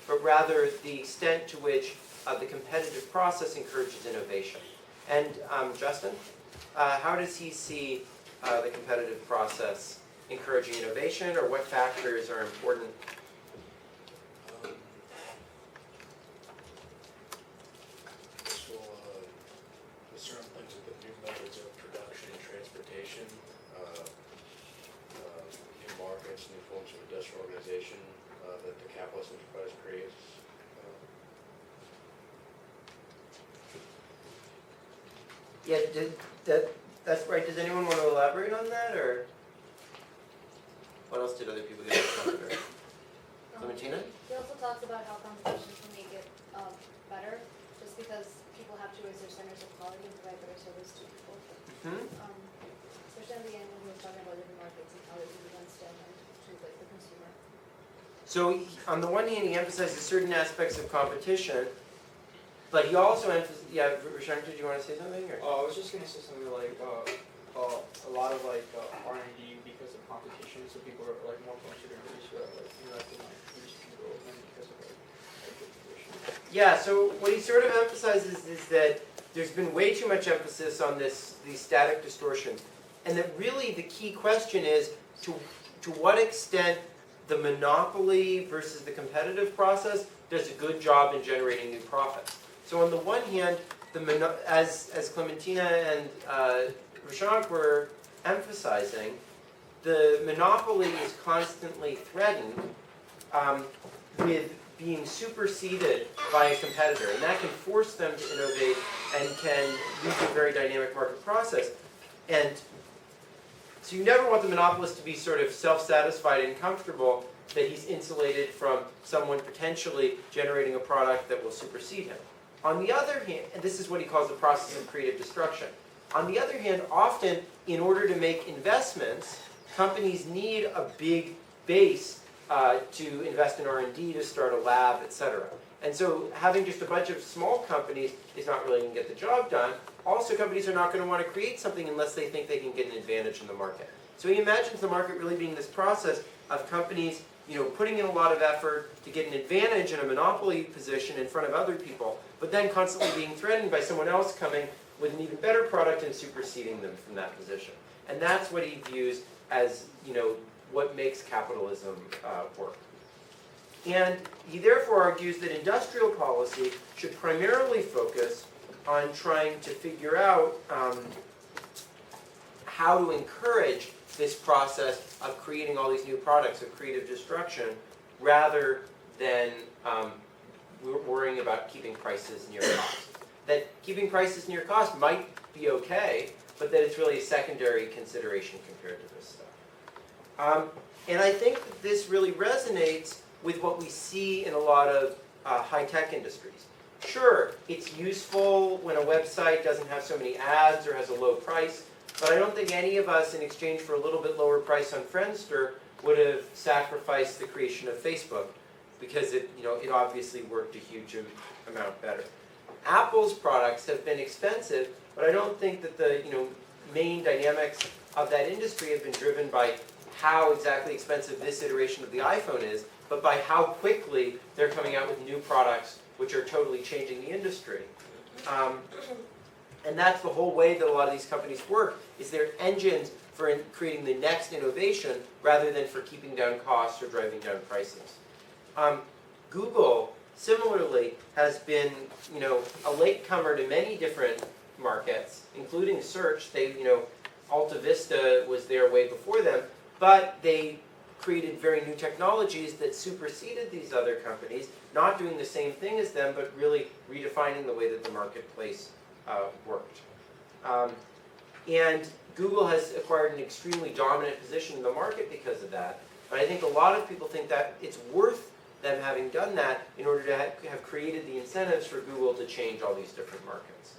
but rather the extent to which the competitive process encourages innovation. And Justin, how does he see the competitive process encouraging innovation, or what factors are important? With certain things with the new methods of production and transportation, new markets, new forms of industrial organization that the capitalist enterprise creates. Yeah, that's right. Does anyone want to elaborate on that, or what else did other people get from it? Clementina? He also talks about how competition can make it better, just because people have to raise their standards of quality and provide better service to people. Especially in the end when he was talking about different markets and how they can against them and to like the consumer. So on the one hand, he emphasizes certain aspects of competition, but he also emphasizes, yeah, Rashank, did you want to say something? Or? I was just going to say something like a lot of like R&D because of competition, so people are like more prone to increase like investing like research and development because of like competition. Yeah, so what he sort of emphasizes is that there's been way too much emphasis on these static distortions, and that really the key question is to what extent the monopoly versus the competitive process does a good job in generating new profits. So on the one hand, as Clementina and Rashank were emphasizing, the monopoly is constantly threatened with being superseded by a competitor, and that can force them to innovate and can lead to a very dynamic market process. And so you never want the monopolist to be sort of self-satisfied and comfortable that he's insulated from someone potentially generating a product that will supersede him. On the other hand, and this is what he calls the process of creative destruction. On the other hand, often in order to make investments, companies need a big base to invest in R&D, to start a lab, etc. And so having just a bunch of small companies is not really going to get the job done. Also, companies are not going to want to create something unless they think they can get an advantage in the market. So he imagines the market really being this process of companies putting in a lot of effort to get an advantage in a monopoly position in front of other people, but then constantly being threatened by someone else coming with an even better product and superseding them from that position. And that's what he views as what makes capitalism work. And he therefore argues that industrial policy should primarily focus on trying to figure out how to encourage this process of creating all these new products of creative destruction, rather than worrying about keeping prices near cost. That keeping prices near cost might be okay, but that it's really a secondary consideration compared to this stuff. And I think that this really resonates with what we see in a lot of high-tech industries. Sure, it's useful when a website doesn't have so many ads or has a low price, but I don't think any of us, in exchange for a little bit lower price on Friendster, would have sacrificed the creation of Facebook, because it obviously worked a huge amount better. Apple's products have been expensive, but I don't think that the main dynamics of that industry have been driven by how exactly expensive this iteration of the iPhone is, but by how quickly they're coming out with new products which are totally changing the industry. And that's the whole way that a lot of these companies work, is they're engines for creating the next innovation rather than for keeping down costs or driving down prices. Google, similarly, has been a latecomer to many different markets, including search. Alta Vista was there way before them, but they created very new technologies that superseded these other companies, not doing the same thing as them, but really redefining the way that the marketplace worked. And Google has acquired an extremely dominant position in the market because of that. But I think a lot of people think that it's worth them having done that in order to have created the incentives for Google to change all these different markets.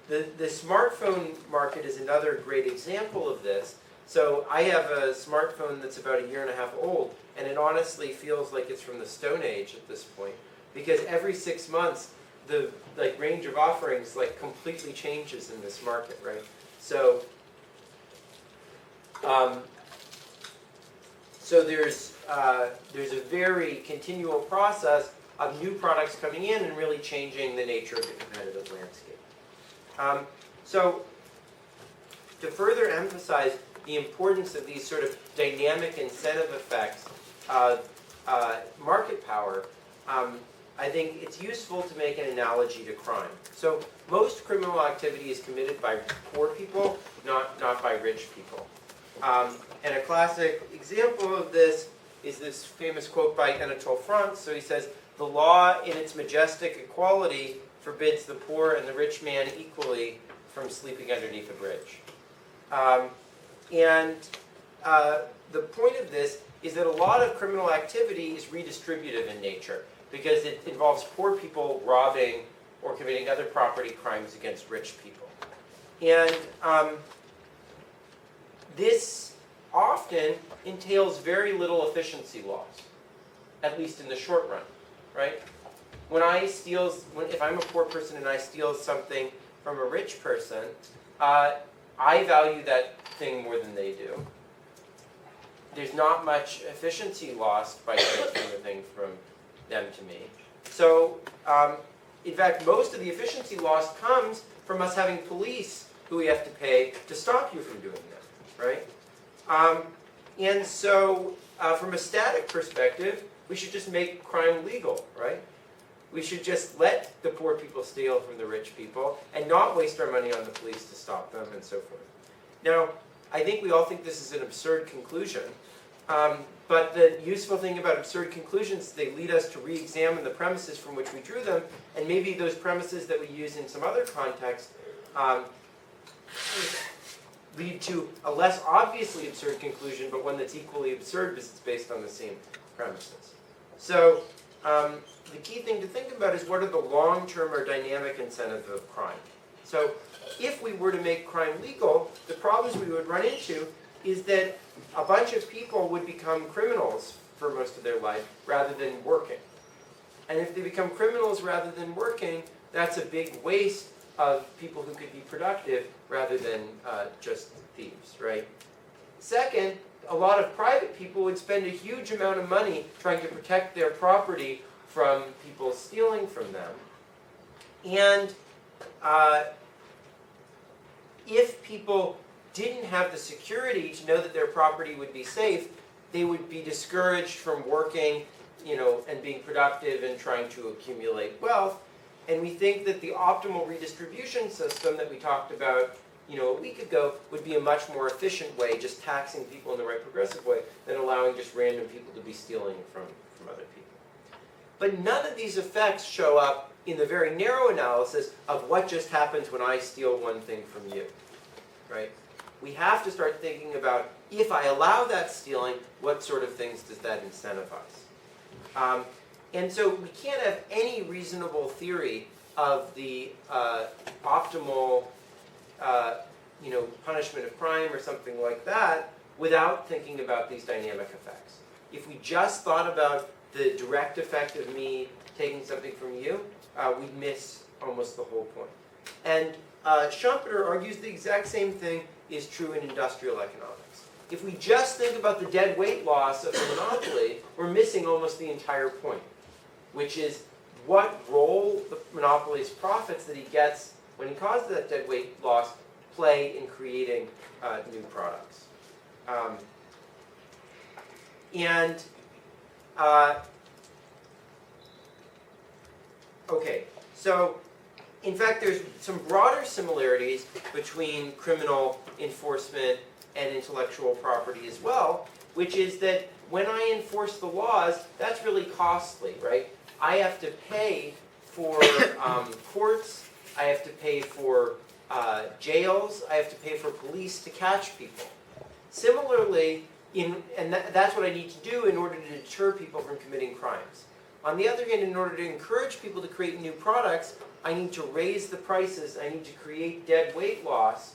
The smartphone market is another great example of this. So I have a smartphone that's about 1.5 years old, and it honestly feels like it's from the Stone Age at this point, because every 6 months the range of offerings completely changes in this market, right? So there's a very continual process of new products coming in and really changing the nature of the competitive landscape. So to further emphasize the importance of these sort of dynamic incentive effects of market power, I think it's useful to make an analogy to crime. So most criminal activity is committed by poor people, not by rich people. And a classic example of this is this famous quote by Anatole France. So he says, "The law in its majestic equality forbids the poor and the rich man equally from sleeping underneath a bridge." The point of this is that a lot of criminal activity is redistributive in nature because it involves poor people robbing or committing other property crimes against rich people. And this often entails very little efficiency loss, at least in the short run, right? If I'm a poor person and I steal something from a rich person, I value that thing more than they do. There's not much efficiency lost by transferring the thing from them to me. So, in fact, most of the efficiency loss comes from us having police who we have to pay to stop you from doing that, right? And so, from a static perspective, we should just make crime legal, right? We should just let the poor people steal from the rich people and not waste our money on the police to stop them and so forth. Now, I think we all think this is an absurd conclusion, but the useful thing about absurd conclusions is they lead us to re-examine the premises from which we drew them, and maybe those premises that we use in some other context lead to a less obviously absurd conclusion, but one that's equally absurd because it's based on the same premises. So the key thing to think about is what are the long-term or dynamic incentives of crime. So if we were to make crime legal, the problems we would run into is that a bunch of people would become criminals for most of their life rather than working. And if they become criminals rather than working, that's a big waste of people who could be productive rather than just thieves, right? Second, a lot of private people would spend a huge amount of money trying to protect their property from people stealing from them. And if people didn't have the security to know that their property would be safe, they would be discouraged from working, and being productive and trying to accumulate wealth. And we think that the optimal redistribution system that we talked about, a week ago, would be a much more efficient way, just taxing people in the right progressive way, than allowing just random people to be stealing from other people. But none of these effects show up in the very narrow analysis of what just happens when I steal one thing from you, right? We have to start thinking about, if I allow that stealing, what sort of things does that incentivize? And so we can't have any reasonable theory of the optimal punishment of crime or something like that without thinking about these dynamic effects. If we just thought about the direct effect of me taking something from you, we'd miss almost the whole point. And Schumpeter argues the exact same thing is true in industrial economics. If we just think about the dead weight loss of the monopoly, we're missing almost the entire point, which is what role the monopoly's profits that he gets when he causes that dead weight loss play in creating new products. Okay, so in fact there's some broader similarities between criminal enforcement and intellectual property as well, which is that when I enforce the laws, that's really costly, right? I have to pay for courts, I have to pay for jails, I have to pay for police to catch people. Similarly, that's what I need to do in order to deter people from committing crimes. On the other hand, in order to encourage people to create new products, I need to raise the prices, I need to create dead weight loss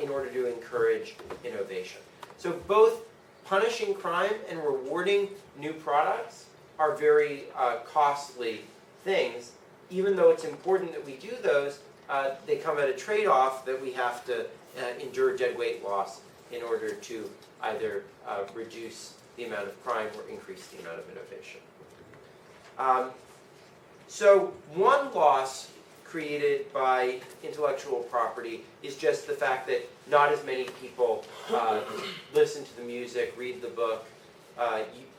in order to encourage innovation. So both punishing crime and rewarding new products are very costly things. Even though it's important that we do those, they come at a trade-off that we have to endure dead weight loss in order to either reduce the amount of crime or increase the amount of innovation. So one loss created by intellectual property is just the fact that not as many people listen to the music, read the book,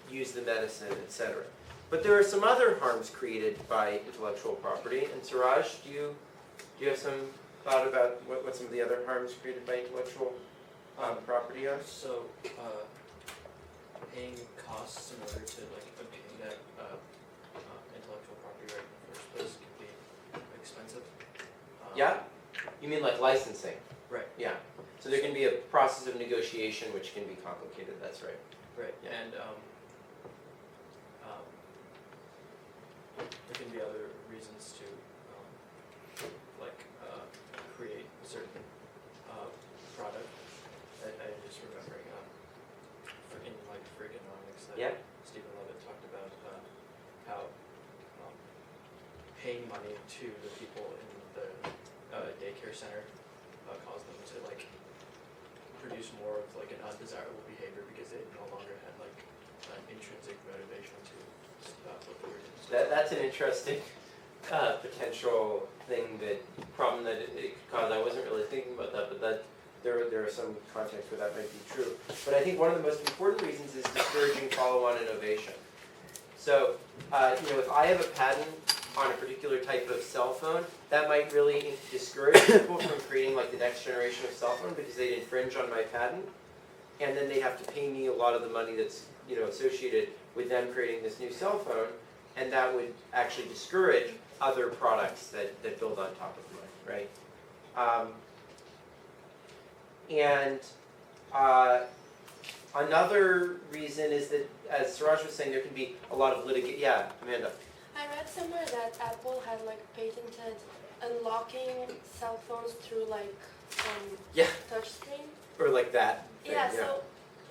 use the medicine, etc. But there are some other harms created by intellectual property. And Suraj, do you have some thought about what some of the other harms created by intellectual property are? So, paying costs in order to like obtain that intellectual property right in the first place can be expensive. Yeah? You mean like licensing? Right. Yeah. So there can be a process of negotiation which can be complicated, that's right. Right. Yeah. And there can be other reasons to create a certain product. I'm just remembering in like microeconomics that Yeah. Stephen Levitt talked about how paying money to the people in the daycare center caused them to like produce more of like an undesirable behavior because they no longer had like an intrinsic motivation to stop what they were doing. That's an interesting potential problem that it could cause. I wasn't really thinking about that, but there are some contexts where that might be true. But I think one of the most important reasons is discouraging follow-on innovation. So, if I have a patent on a particular type of cell phone, that might really discourage people from creating like the next generation of cell phone because they'd infringe on my patent, and then they'd have to pay me a lot of the money that's associated with them creating this new cell phone, and that would actually discourage other products that build on top of mine, right? Another reason is that, as Suraj was saying, there can be a lot of litigation. Yeah, Amanda. I read somewhere that Apple had like patented unlocking cell phones through like Yeah. touchscreen. Or like that thing, Yeah.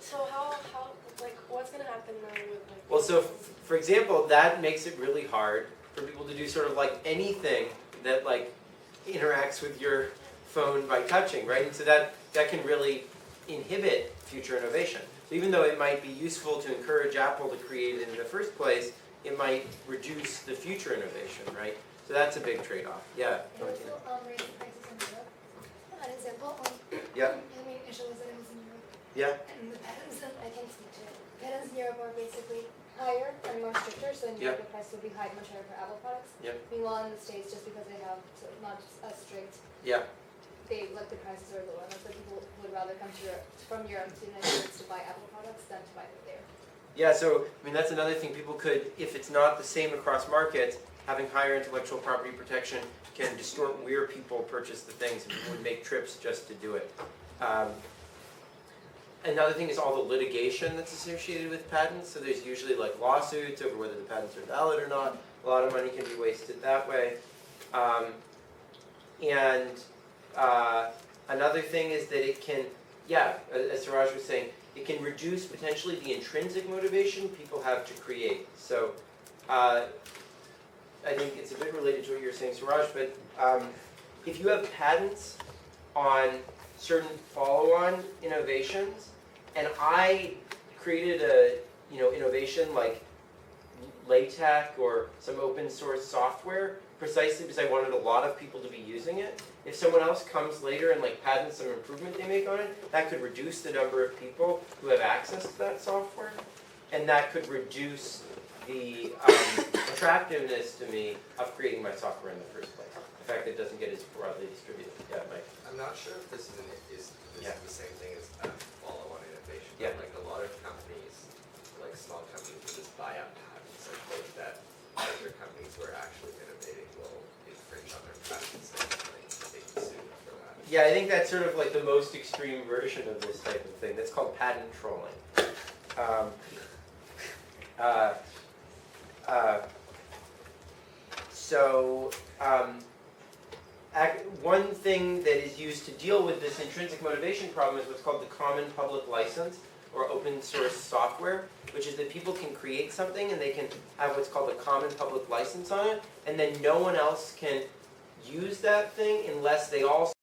So how like what's gonna happen now with like? Well, so for example, that makes it really hard for people to do sort of like anything that like interacts with your phone by touching, right? And so that can really inhibit future innovation. So even though it might be useful to encourage Apple to create it in the first place, it might reduce the future innovation, right? So that's a big trade-off. Yeah. It also raised prices in Europe. An example, Yeah. I mean, issue was that it was in Europe. Yeah. And the patents, I can't speak to it. Patents in Europe are basically higher and more stricter, so in Europe the price will be much higher for Apple products. Yep. Meanwhile, in the States, just because they have not as strict, Yeah. they let the prices are lower. So people would rather come to from Europe to the United States to buy Apple products than to buy them there. Yeah, so, I mean, that's another thing. People could, if it's not the same across markets, having higher intellectual property protection can distort where people purchase the things, and people would make trips just to do it. Another thing is all the litigation that's associated with patents. So there's usually like lawsuits over whether the patents are valid or not. A lot of money can be wasted that way. Another thing is that it can, as Suraj was saying, it can reduce potentially the intrinsic motivation people have to create. So I think it's a bit related to what you were saying, Suraj, but if you have patents on certain follow-on innovations, and I created a innovation like LaTeX or some open source software precisely because I wanted a lot of people to be using it. If someone else comes later and like patents some improvement they make on it, that could reduce the number of people who have access to that software, and that could reduce the attractiveness to me of creating my software in the first place. The fact that it doesn't get as broadly distributed. Yeah, Mike. I'm not sure if this is Yeah. the same thing as follow-on innovation. Yeah. Like a lot of companies, like small companies, will just buy out patents and hope that larger companies who are actually innovating will infringe on their patents and like they can sue them for that. Yeah, I think that's sort of like the most extreme version of this type of thing. That's called patent trolling. One thing that is used to deal with this intrinsic motivation problem is what's called the common public license, or open source software, which is that people can create something and they can have what's called a common public license on it, and then no one else can use that thing unless they also